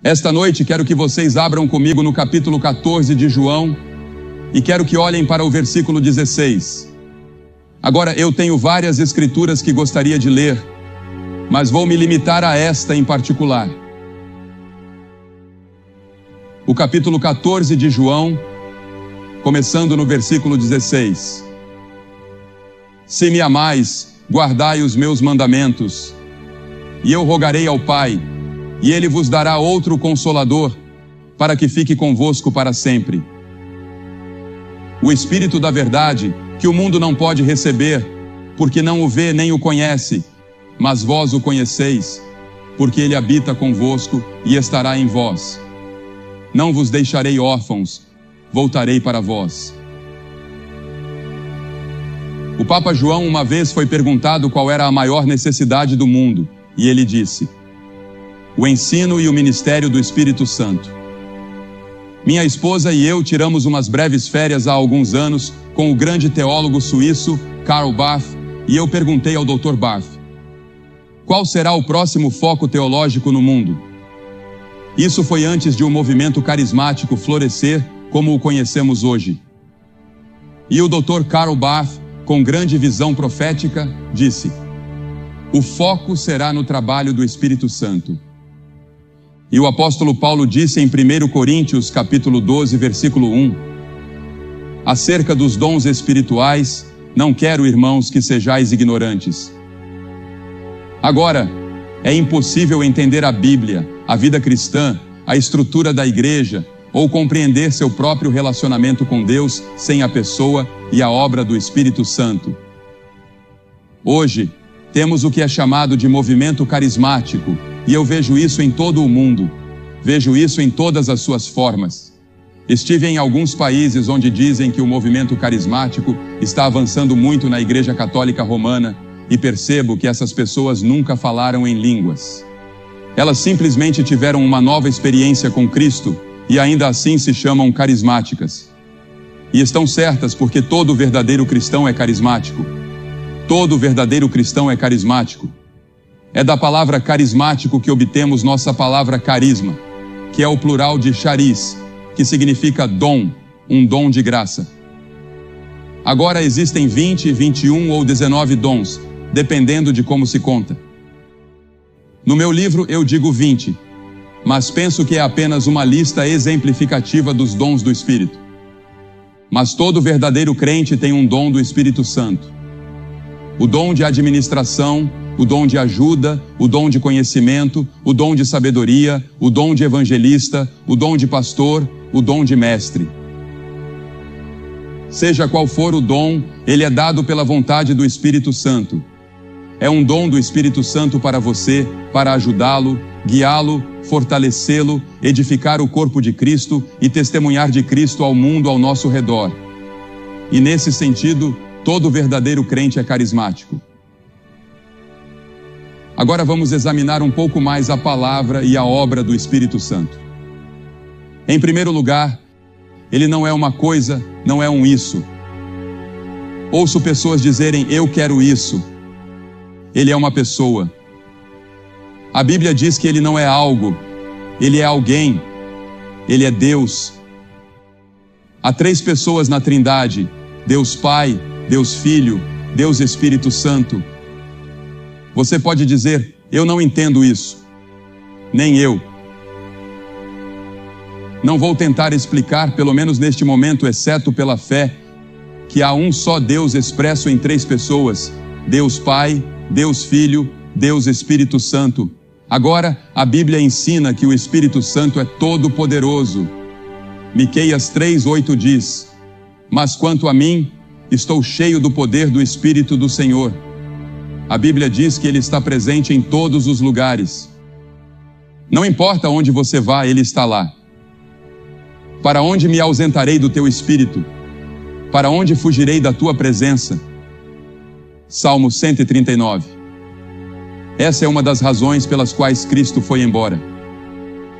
Esta noite quero que vocês abram comigo no capítulo 14 de João e quero que olhem para o versículo 16. Agora, eu tenho várias escrituras que gostaria de ler, mas vou me limitar a esta em particular. O capítulo 14 de João, começando no versículo 16. Se me amais, guardai os meus mandamentos, e eu rogarei ao Pai, e Ele vos dará outro Consolador, para que fique convosco para sempre. O Espírito da verdade, que o mundo não pode receber, porque não o vê nem o conhece, mas vós o conheceis, porque Ele habita convosco e estará em vós. Não vos deixarei órfãos, voltarei para vós. O Papa João uma vez foi perguntado qual era a maior necessidade do mundo, e ele disse: o ensino e o ministério do Espírito Santo. Minha esposa e eu tiramos umas breves férias há alguns anos com o grande teólogo suíço Karl Barth, e eu perguntei ao Dr. Barth: qual será o próximo foco teológico no mundo? Isso foi antes de um movimento carismático florescer como o conhecemos hoje. E o Dr. Karl Barth, com grande visão profética, disse: o foco será no trabalho do Espírito Santo. E o apóstolo Paulo disse em 1 Coríntios, capítulo 12, versículo 1, acerca dos dons espirituais, não quero, irmãos, que sejais ignorantes. Agora, é impossível entender a Bíblia, a vida cristã, a estrutura da igreja, ou compreender seu próprio relacionamento com Deus sem a pessoa e a obra do Espírito Santo. Hoje, temos o que é chamado de movimento carismático, e eu vejo isso em todo o mundo. Vejo isso em todas as suas formas. Estive em alguns países onde dizem que o movimento carismático está avançando muito na Igreja Católica Romana, e percebo que essas pessoas nunca falaram em línguas. Elas simplesmente tiveram uma nova experiência com Cristo e ainda assim se chamam carismáticas. E estão certas, porque todo verdadeiro cristão é carismático. Todo verdadeiro cristão é carismático. É da palavra carismático que obtemos nossa palavra carisma, que é o plural de charis, que significa dom, um dom de graça. Agora existem 20, 21 ou 19 dons, dependendo de como se conta. No meu livro eu digo 20, mas penso que é apenas uma lista exemplificativa dos dons do Espírito. Mas todo verdadeiro crente tem um dom do Espírito Santo. O dom de administração, o dom de ajuda, o dom de conhecimento, o dom de sabedoria, o dom de evangelista, o dom de pastor, o dom de mestre. Seja qual for o dom, ele é dado pela vontade do Espírito Santo. É um dom do Espírito Santo para você, para ajudá-lo, guiá-lo, fortalecê-lo, edificar o corpo de Cristo e testemunhar de Cristo ao mundo ao nosso redor. E nesse sentido, todo verdadeiro crente é carismático. Agora vamos examinar um pouco mais a palavra e a obra do Espírito Santo. Em primeiro lugar, ele não é uma coisa, não é um isso. Ouço pessoas dizerem, eu quero isso. Ele é uma pessoa. A Bíblia diz que ele não é algo, ele é alguém, ele é Deus. Há 3 pessoas na Trindade, Deus Pai, Deus Filho, Deus Espírito Santo. Você pode dizer, eu não entendo isso. Nem eu. Não vou tentar explicar, pelo menos neste momento, exceto pela fé, que há um só Deus expresso em 3 pessoas, Deus Pai, Deus Filho, Deus Espírito Santo. Agora, a Bíblia ensina que o Espírito Santo é todo-poderoso. Miqueias 3:8 diz, mas quanto a mim, estou cheio do poder do Espírito do Senhor. A Bíblia diz que Ele está presente em todos os lugares. Não importa onde você vá, Ele está lá. Para onde me ausentarei do teu Espírito? Para onde fugirei da tua presença? Salmo 139. Essa é uma das razões pelas quais Cristo foi embora.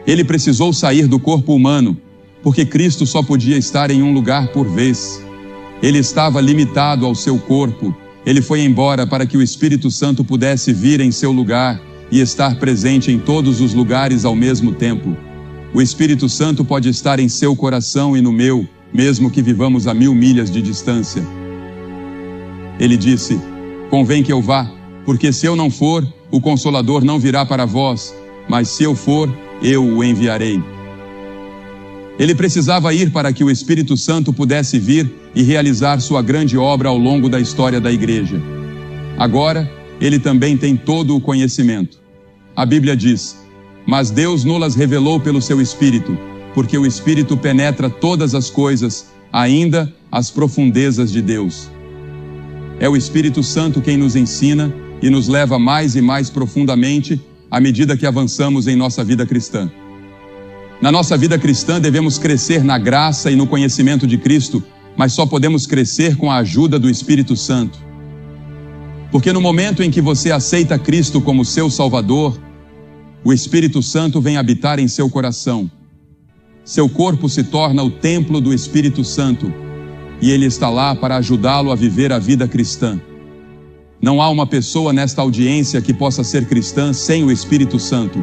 Ele precisou sair do corpo humano, porque Cristo só podia estar em um lugar por vez. Ele estava limitado ao seu corpo. Ele foi embora para que o Espírito Santo pudesse vir em seu lugar e estar presente em todos os lugares ao mesmo tempo. O Espírito Santo pode estar em seu coração e no meu, mesmo que vivamos a 1000 milhas de distância. Ele disse: convém que eu vá, porque se eu não for, o Consolador não virá para vós, mas se eu for, eu o enviarei. Ele precisava ir para que o Espírito Santo pudesse vir e realizar sua grande obra ao longo da história da igreja. Agora, ele também tem todo o conhecimento. A Bíblia diz: mas Deus nos revelou pelo seu Espírito, porque o Espírito penetra todas as coisas, ainda as profundezas de Deus. É o Espírito Santo quem nos ensina e nos leva mais e mais profundamente à medida que avançamos em nossa vida cristã. Na nossa vida cristã devemos crescer na graça e no conhecimento de Cristo, mas só podemos crescer com a ajuda do Espírito Santo. Porque no momento em que você aceita Cristo como seu Salvador, o Espírito Santo vem habitar em seu coração. Seu corpo se torna o templo do Espírito Santo e ele está lá para ajudá-lo a viver a vida cristã. Não há uma pessoa nesta audiência que possa ser cristã sem o Espírito Santo.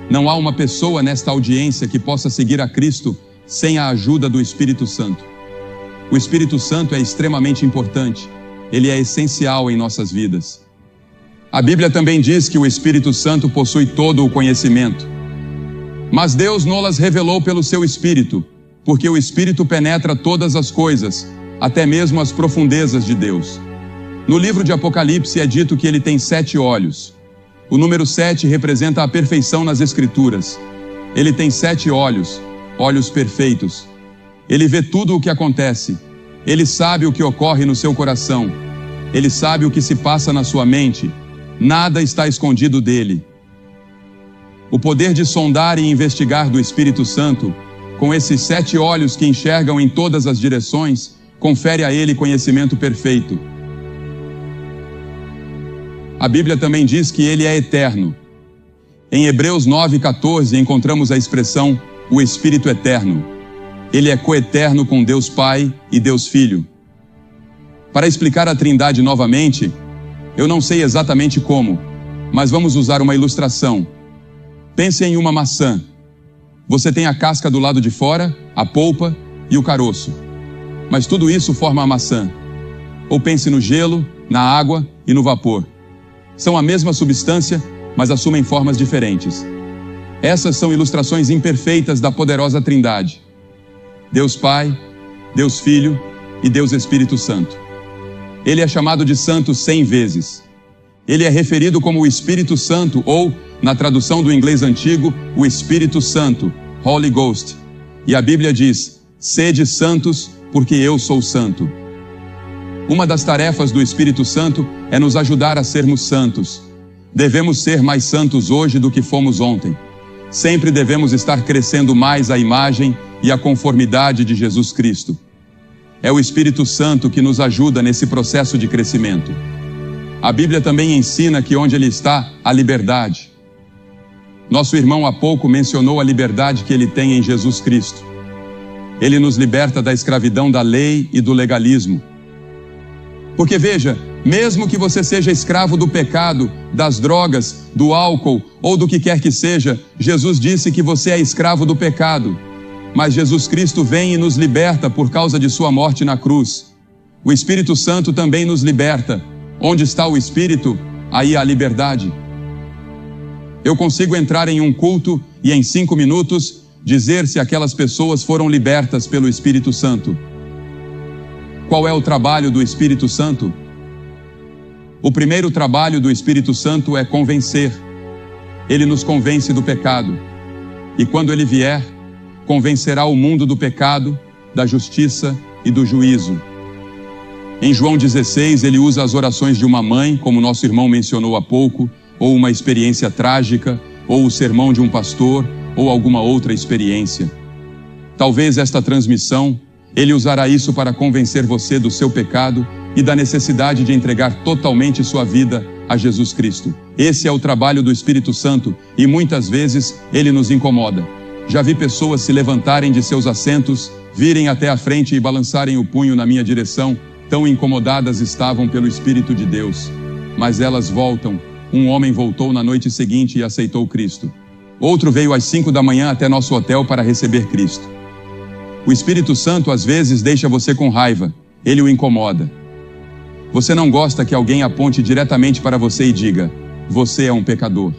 Não há uma pessoa nesta audiência que possa seguir a Cristo sem a ajuda do Espírito Santo. O Espírito Santo é extremamente importante. Ele é essencial em nossas vidas. A Bíblia também diz que o Espírito Santo possui todo o conhecimento. Mas Deus nos revelou pelo seu Espírito, porque o Espírito penetra todas as coisas, até mesmo as profundezas de Deus. No livro de Apocalipse é dito que ele tem 7 olhos. O número 7 representa a perfeição nas Escrituras. Ele tem 7 olhos, olhos perfeitos. Ele vê tudo o que acontece. Ele sabe o que ocorre no seu coração. Ele sabe o que se passa na sua mente. Nada está escondido dele. O poder de sondar e investigar do Espírito Santo, com esses 7 olhos que enxergam em todas as direções, confere a ele conhecimento perfeito. A Bíblia também diz que ele é eterno. Em Hebreus 9:14 encontramos a expressão o Espírito Eterno. Ele é coeterno com Deus Pai e Deus Filho. Para explicar a Trindade novamente, eu não sei exatamente como, mas vamos usar uma ilustração. Pense em uma maçã. Você tem a casca do lado de fora, a polpa e o caroço. Mas tudo isso forma a maçã. Ou pense no gelo, na água e no vapor. São a mesma substância, mas assumem formas diferentes. Essas são ilustrações imperfeitas da poderosa Trindade. Deus Pai, Deus Filho e Deus Espírito Santo. Ele é chamado de Santo 100 vezes. Ele é referido como o Espírito Santo ou, na tradução do inglês antigo, o Espírito Santo, Holy Ghost. E a Bíblia diz: sede santos, porque eu sou santo. Uma das tarefas do Espírito Santo é nos ajudar a sermos santos. Devemos ser mais santos hoje do que fomos ontem. Sempre devemos estar crescendo mais a imagem e a conformidade de Jesus Cristo. É o Espírito Santo que nos ajuda nesse processo de crescimento. A Bíblia também ensina que onde Ele está, há liberdade. Nosso irmão há pouco mencionou a liberdade que ele tem em Jesus Cristo. Ele nos liberta da escravidão da lei e do legalismo. Porque veja, mesmo que você seja escravo do pecado, das drogas, do álcool ou do que quer que seja, Jesus disse que você é escravo do pecado. Mas Jesus Cristo vem e nos liberta por causa de sua morte na cruz. O Espírito Santo também nos liberta. Onde está o Espírito, aí há liberdade. Eu consigo entrar em um culto e em 5 minutos dizer se aquelas pessoas foram libertas pelo Espírito Santo. Qual é o trabalho do Espírito Santo? O primeiro trabalho do Espírito Santo é convencer. Ele nos convence do pecado. E quando ele vier, convencerá o mundo do pecado, da justiça e do juízo. Em João 16, ele usa as orações de uma mãe, como nosso irmão mencionou há pouco, ou uma experiência trágica, ou o sermão de um pastor, ou alguma outra experiência. Talvez esta transmissão, ele usará isso para convencer você do seu pecado e da necessidade de entregar totalmente sua vida a Jesus Cristo. Esse é o trabalho do Espírito Santo e muitas vezes ele nos incomoda. Já vi pessoas se levantarem de seus assentos, virem até a frente e balançarem o punho na minha direção, tão incomodadas estavam pelo Espírito de Deus. Mas elas voltam. Um homem voltou na noite seguinte e aceitou Cristo. Outro veio às 5 da manhã até nosso hotel para receber Cristo. O Espírito Santo às vezes deixa você com raiva, ele o incomoda. Você não gosta que alguém aponte diretamente para você e diga: você é um pecador.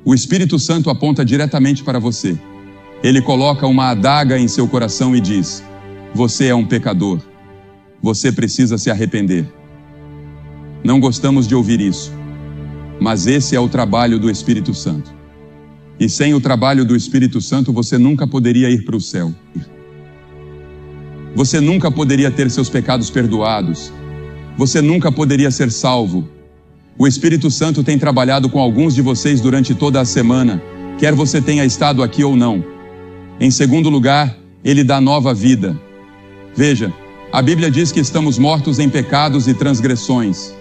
O Espírito Santo aponta diretamente para você. Ele coloca uma adaga em seu coração e diz: você é um pecador. Você precisa se arrepender. Não gostamos de ouvir isso, mas esse é o trabalho do Espírito Santo. E sem o trabalho do Espírito Santo você nunca poderia ir para o céu. Você nunca poderia ter seus pecados perdoados. Você nunca poderia ser salvo. O Espírito Santo tem trabalhado com alguns de vocês durante toda a semana, quer você tenha estado aqui ou não. Em segundo lugar, ele dá nova vida. Veja, a Bíblia diz que estamos mortos em pecados e transgressões.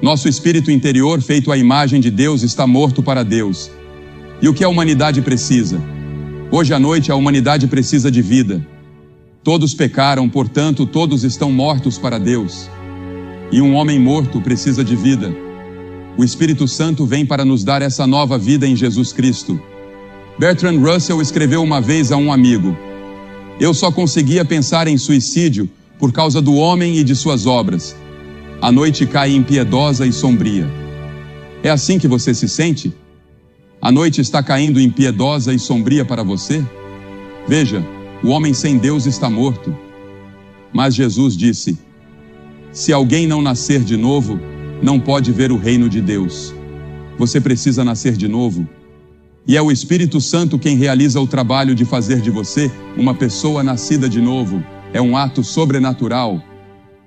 Nosso espírito interior, feito à imagem de Deus, está morto para Deus. E o que a humanidade precisa? Hoje à noite a humanidade precisa de vida. Todos pecaram, portanto, todos estão mortos para Deus. E um homem morto precisa de vida. O Espírito Santo vem para nos dar essa nova vida em Jesus Cristo. Bertrand Russell escreveu uma vez a um amigo: eu só conseguia pensar em suicídio por causa do homem e de suas obras. A noite cai impiedosa e sombria. É assim que você se sente? A noite está caindo impiedosa e sombria para você? Veja, o homem sem Deus está morto. Mas Jesus disse: se alguém não nascer de novo, não pode ver o reino de Deus. Você precisa nascer de novo. E é o Espírito Santo quem realiza o trabalho de fazer de você uma pessoa nascida de novo. É um ato sobrenatural,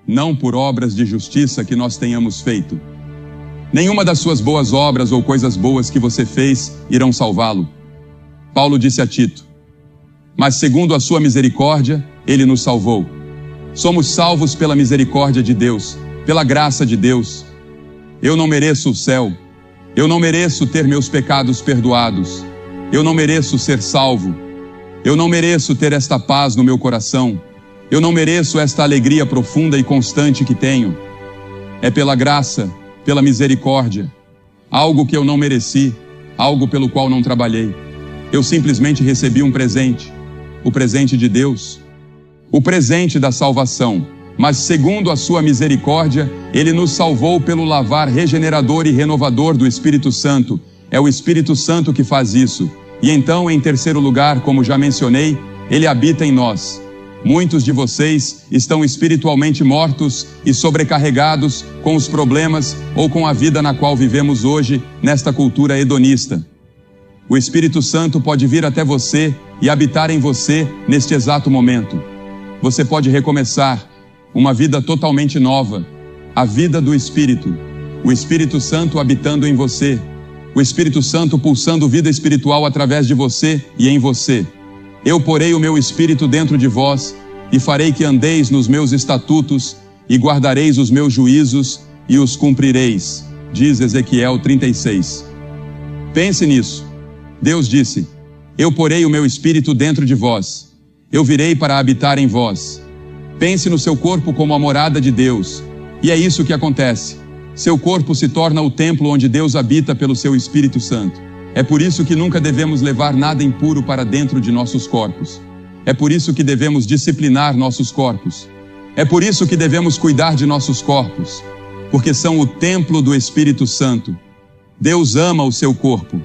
não por obras de justiça que nós tenhamos feito. Nenhuma das suas boas obras ou coisas boas que você fez irão salvá-lo. Paulo disse a Tito: mas segundo a sua misericórdia, ele nos salvou. Somos salvos pela misericórdia de Deus, pela graça de Deus. Eu não mereço o céu. Eu não mereço ter meus pecados perdoados. Eu não mereço ser salvo. Eu não mereço ter esta paz no meu coração. Eu não mereço esta alegria profunda e constante que tenho. É pela graça, pela misericórdia. Algo que eu não mereci, algo pelo qual não trabalhei. Eu simplesmente recebi um presente. O presente de Deus. O presente da salvação. Mas segundo a sua misericórdia, ele nos salvou pelo lavar regenerador e renovador do Espírito Santo. É o Espírito Santo que faz isso. E então, em terceiro lugar, como já mencionei, ele habita em nós. Muitos de vocês estão espiritualmente mortos e sobrecarregados com os problemas ou com a vida na qual vivemos hoje, nesta cultura hedonista. O Espírito Santo pode vir até você e habitar em você neste exato momento. Você pode recomeçar uma vida totalmente nova, a vida do Espírito, o Espírito Santo habitando em você, o Espírito Santo pulsando vida espiritual através de você e em você. Eu porei o meu Espírito dentro de vós e farei que andeis nos meus estatutos e guardareis os meus juízos e os cumprireis, diz Ezequiel 36. Pense nisso. Deus disse: eu porei o meu Espírito dentro de vós, eu virei para habitar em vós. Pense no seu corpo como a morada de Deus. E é isso que acontece. Seu corpo se torna o templo onde Deus habita pelo seu Espírito Santo. É por isso que nunca devemos levar nada impuro para dentro de nossos corpos. É por isso que devemos disciplinar nossos corpos. É por isso que devemos cuidar de nossos corpos, porque são o templo do Espírito Santo. Deus ama o seu corpo.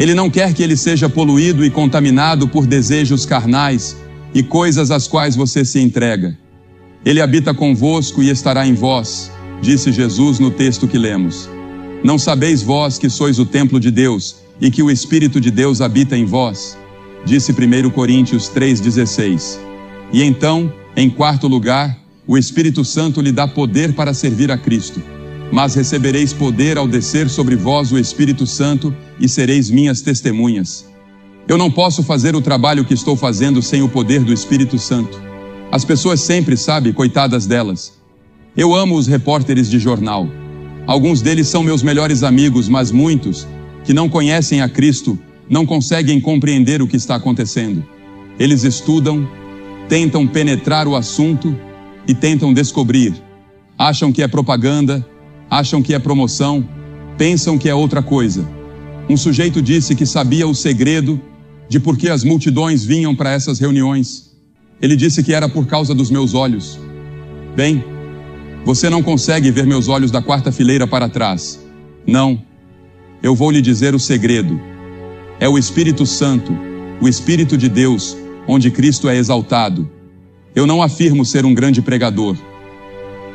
Ele não quer que ele seja poluído e contaminado por desejos carnais e coisas às quais você se entrega. Ele habita convosco e estará em vós, disse Jesus no texto que lemos. Não sabeis vós que sois o templo de Deus e que o Espírito de Deus habita em vós? Disse 1 Coríntios 3,16. E então, em quarto lugar, o Espírito Santo lhe dá poder para servir a Cristo. Mas recebereis poder ao descer sobre vós o Espírito Santo e sereis minhas testemunhas. Eu não posso fazer o trabalho que estou fazendo sem o poder do Espírito Santo. As pessoas sempre, sabe, coitadas delas. Eu amo os repórteres de jornal. Alguns deles são meus melhores amigos, mas muitos, que não conhecem a Cristo, não conseguem compreender o que está acontecendo. Eles estudam, tentam penetrar o assunto e tentam descobrir. Acham que é propaganda, acham que é promoção, pensam que é outra coisa. Um sujeito disse que sabia o segredo de por que as multidões vinham para essas reuniões. Ele disse que era por causa dos meus olhos. Bem, você não consegue ver meus olhos da quarta fileira para trás. Não. Eu vou lhe dizer o segredo. É o Espírito Santo, o Espírito de Deus, onde Cristo é exaltado. Eu não afirmo ser um grande pregador.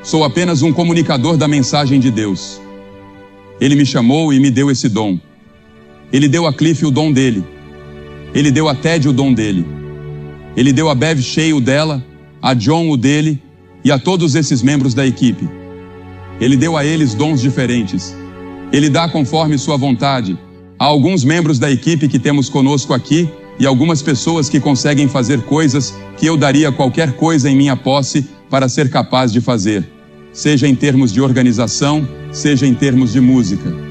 Sou apenas um comunicador da mensagem de Deus. Ele me chamou e me deu esse dom. Ele deu a Cliff o dom dele. Ele deu a Ted o dom dele. Ele deu a Bev Shea o dela, a John o dele e a todos esses membros da equipe. Ele deu a eles dons diferentes. Ele dá conforme sua vontade. Há alguns membros da equipe que temos conosco aqui e algumas pessoas que conseguem fazer coisas que eu daria qualquer coisa em minha posse para ser capaz de fazer, seja em termos de organização, seja em termos de música.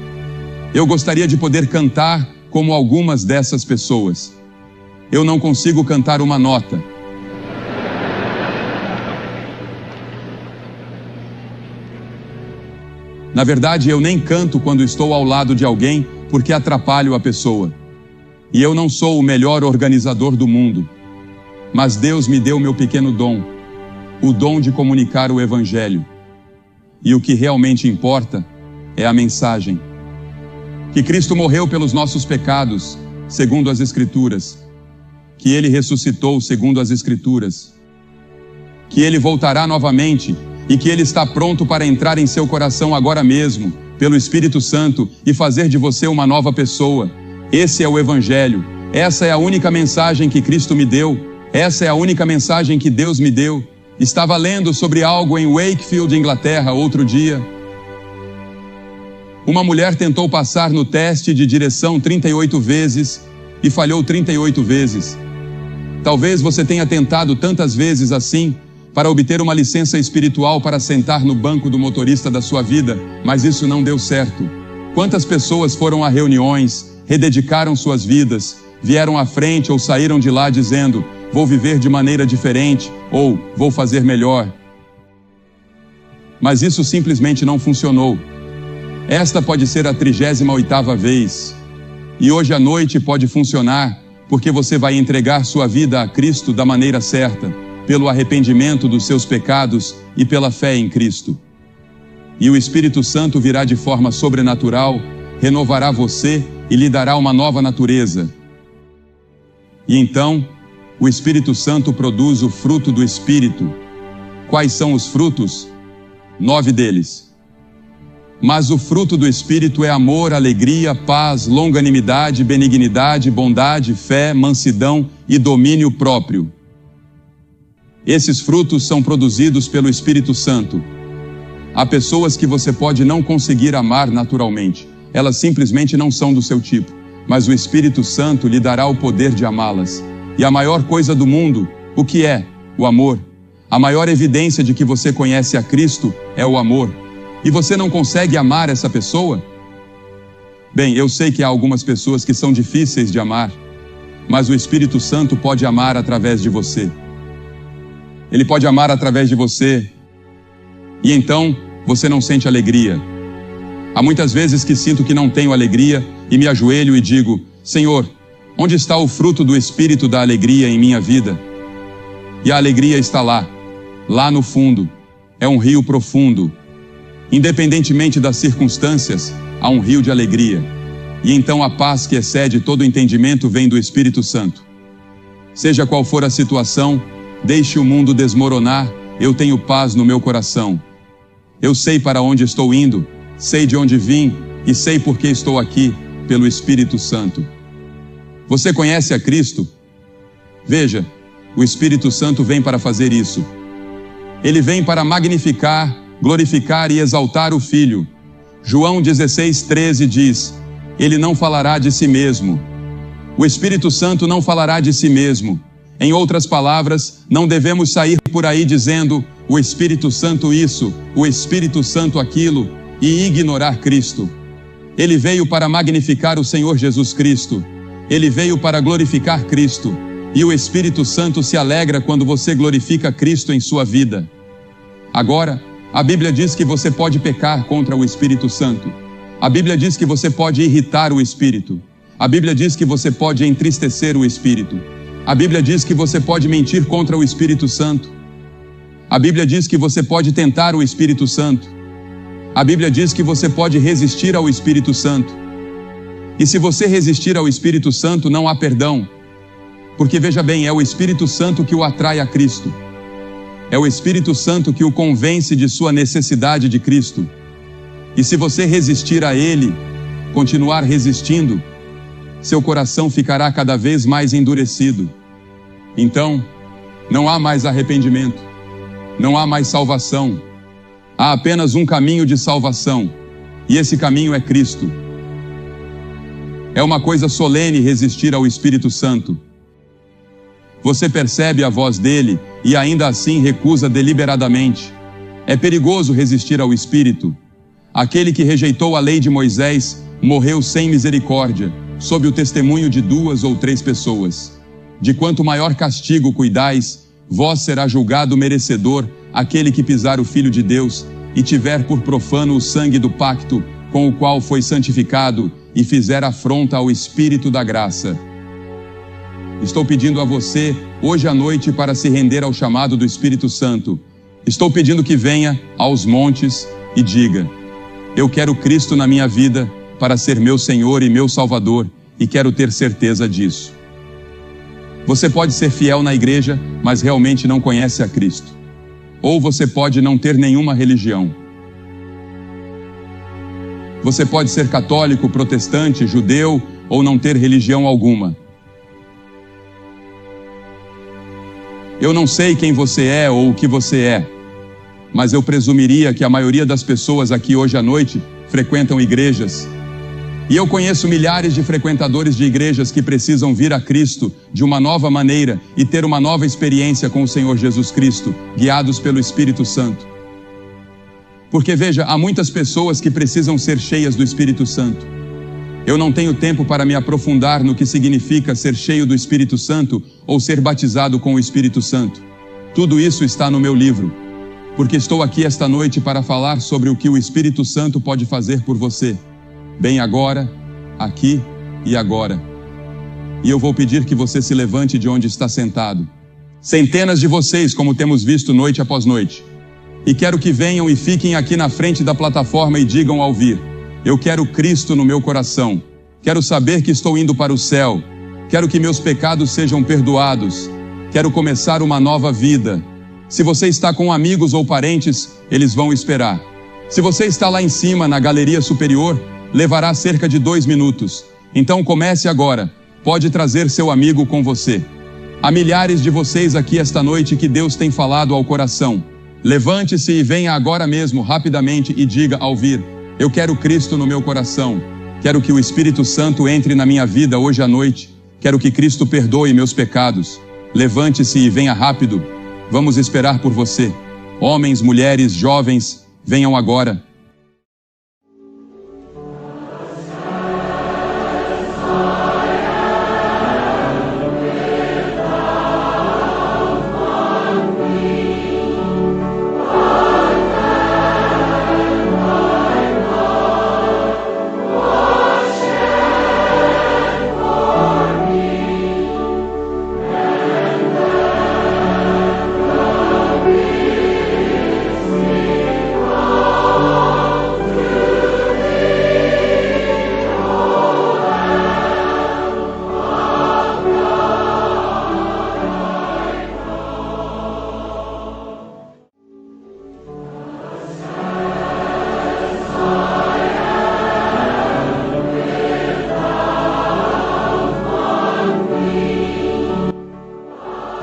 Eu gostaria de poder cantar como algumas dessas pessoas. Eu não consigo cantar uma nota. Na verdade, eu nem canto quando estou ao lado de alguém porque atrapalho a pessoa. E eu não sou o melhor organizador do mundo. Mas Deus me deu meu pequeno dom, o dom de comunicar o Evangelho. E o que realmente importa é a mensagem. Que Cristo morreu pelos nossos pecados, segundo as Escrituras. Que Ele ressuscitou, segundo as Escrituras. Que Ele voltará novamente e que Ele está pronto para entrar em seu coração agora mesmo, pelo Espírito Santo, e fazer de você uma nova pessoa. Esse é o Evangelho. Essa é a única mensagem que Cristo me deu. Essa é a única mensagem que Deus me deu. Estava lendo sobre algo em Wakefield, Inglaterra, outro dia. Uma mulher tentou passar no teste de direção 38 vezes e falhou 38 vezes. Talvez você tenha tentado tantas vezes assim para obter uma licença espiritual para sentar no banco do motorista da sua vida, mas isso não deu certo. Quantas pessoas foram a reuniões, rededicaram suas vidas, vieram à frente ou saíram de lá dizendo: vou viver de maneira diferente ou vou fazer melhor. Mas isso simplesmente não funcionou. Esta pode ser a 38ª vez. E hoje à noite pode funcionar porque você vai entregar sua vida a Cristo da maneira certa, pelo arrependimento dos seus pecados e pela fé em Cristo. E o Espírito Santo virá de forma sobrenatural, renovará você e lhe dará uma nova natureza. E então, o Espírito Santo produz o fruto do Espírito. Quais são os frutos? 9 deles. Mas o fruto do Espírito é amor, alegria, paz, longanimidade, benignidade, bondade, fé, mansidão e domínio próprio. Esses frutos são produzidos pelo Espírito Santo. Há pessoas que você pode não conseguir amar naturalmente. Elas simplesmente não são do seu tipo. Mas o Espírito Santo lhe dará o poder de amá-las. E a maior coisa do mundo, o que é? O amor. A maior evidência de que você conhece a Cristo é o amor. E você não consegue amar essa pessoa? Bem, eu sei que há algumas pessoas que são difíceis de amar, mas o Espírito Santo pode amar através de você. Ele pode amar através de você. E então, você não sente alegria. Há muitas vezes que sinto que não tenho alegria e me ajoelho e digo: Senhor, onde está o fruto do Espírito da alegria em minha vida? E a alegria está lá, lá no fundo. É um rio profundo. Independentemente das circunstâncias, há um rio de alegria. E então a paz que excede todo entendimento vem do Espírito Santo. Seja qual for a situação, deixe o mundo desmoronar, eu tenho paz no meu coração. Eu sei para onde estou indo, sei de onde vim e sei por que estou aqui, pelo Espírito Santo. Você conhece a Cristo? Veja, o Espírito Santo vem para fazer isso. Ele vem para magnificar, glorificar e exaltar o Filho. João 16:13 diz: Ele não falará de si mesmo. O Espírito Santo não falará de si mesmo. Em outras palavras, não devemos sair por aí dizendo: o Espírito Santo isso, o Espírito Santo aquilo, e ignorar Cristo. Ele veio para magnificar o Senhor Jesus Cristo. Ele veio para glorificar Cristo. E o Espírito Santo se alegra quando você glorifica Cristo em sua vida. Agora, a Bíblia diz que você pode pecar contra o Espírito Santo. A Bíblia diz que você pode irritar o Espírito. A Bíblia diz que você pode entristecer o Espírito. A Bíblia diz que você pode mentir contra o Espírito Santo. A Bíblia diz que você pode tentar o Espírito Santo. A Bíblia diz que você pode resistir ao Espírito Santo. E se você resistir ao Espírito Santo, não há perdão. Porque veja bem, é o Espírito Santo que o atrai a Cristo. É o Espírito Santo que o convence de sua necessidade de Cristo. E se você resistir a Ele, continuar resistindo, seu coração ficará cada vez mais endurecido. Então, não há mais arrependimento, não há mais salvação. Há apenas um caminho de salvação, e esse caminho é Cristo. É uma coisa solene resistir ao Espírito Santo. Você percebe a voz dele e ainda assim recusa deliberadamente. É perigoso resistir ao Espírito. Aquele que rejeitou a lei de Moisés morreu sem misericórdia, sob o testemunho de 2 ou 3 pessoas. De quanto maior castigo cuidais, vós será julgado merecedor aquele que pisar o Filho de Deus e tiver por profano o sangue do pacto com o qual foi santificado e fizer afronta ao Espírito da graça. Estou pedindo a você, hoje à noite, para se render ao chamado do Espírito Santo. Estou pedindo que venha aos montes e diga: eu quero Cristo na minha vida para ser meu Senhor e meu Salvador, e quero ter certeza disso. Você pode ser fiel na igreja, mas realmente não conhece a Cristo. Ou você pode não ter nenhuma religião. Você pode ser católico, protestante, judeu, ou não ter religião alguma. Eu não sei quem você é ou o que você é, mas eu presumiria que a maioria das pessoas aqui hoje à noite frequentam igrejas. E eu conheço milhares de frequentadores de igrejas que precisam vir a Cristo de uma nova maneira e ter uma nova experiência com o Senhor Jesus Cristo, guiados pelo Espírito Santo. Porque veja, há muitas pessoas que precisam ser cheias do Espírito Santo. Eu não tenho tempo para me aprofundar no que significa ser cheio do Espírito Santo ou ser batizado com o Espírito Santo. Tudo isso está no meu livro, porque estou aqui esta noite para falar sobre o que o Espírito Santo pode fazer por você, bem agora, aqui e agora. E eu vou pedir que você se levante de onde está sentado. Centenas de vocês, como temos visto noite após noite. E quero que venham e fiquem aqui na frente da plataforma e digam ao vir: eu quero Cristo no meu coração. Quero saber que estou indo para o céu. Quero que meus pecados sejam perdoados. Quero começar uma nova vida. Se você está com amigos ou parentes, eles vão esperar. Se você está lá em cima, na galeria superior, levará cerca de 2 minutos. Então comece agora. Pode trazer seu amigo com você. Há milhares de vocês aqui esta noite que Deus tem falado ao coração. Levante-se e venha agora mesmo, rapidamente, e diga ao vir: eu quero Cristo no meu coração. Quero que o Espírito Santo entre na minha vida hoje à noite. Quero que Cristo perdoe meus pecados. Levante-se e venha rápido. Vamos esperar por você. Homens, mulheres, jovens, venham agora.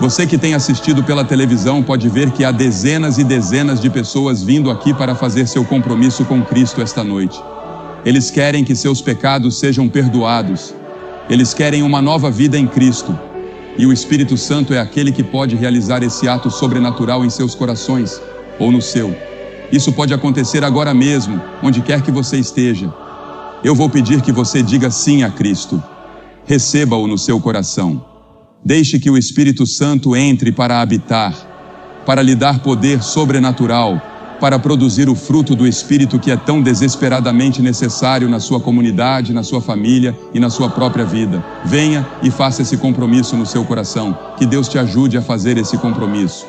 Você que tem assistido pela televisão pode ver que há dezenas e dezenas de pessoas vindo aqui para fazer seu compromisso com Cristo esta noite. Eles querem que seus pecados sejam perdoados. Eles querem uma nova vida em Cristo. E o Espírito Santo é aquele que pode realizar esse ato sobrenatural em seus corações, ou no seu. Isso pode acontecer agora mesmo, onde quer que você esteja. Eu vou pedir que você diga sim a Cristo. Receba-o no seu coração. Deixe que o Espírito Santo entre para habitar, para lhe dar poder sobrenatural, para produzir o fruto do Espírito que é tão desesperadamente necessário na sua comunidade, na sua família e na sua própria vida. Venha e faça esse compromisso no seu coração. Que Deus te ajude a fazer esse compromisso.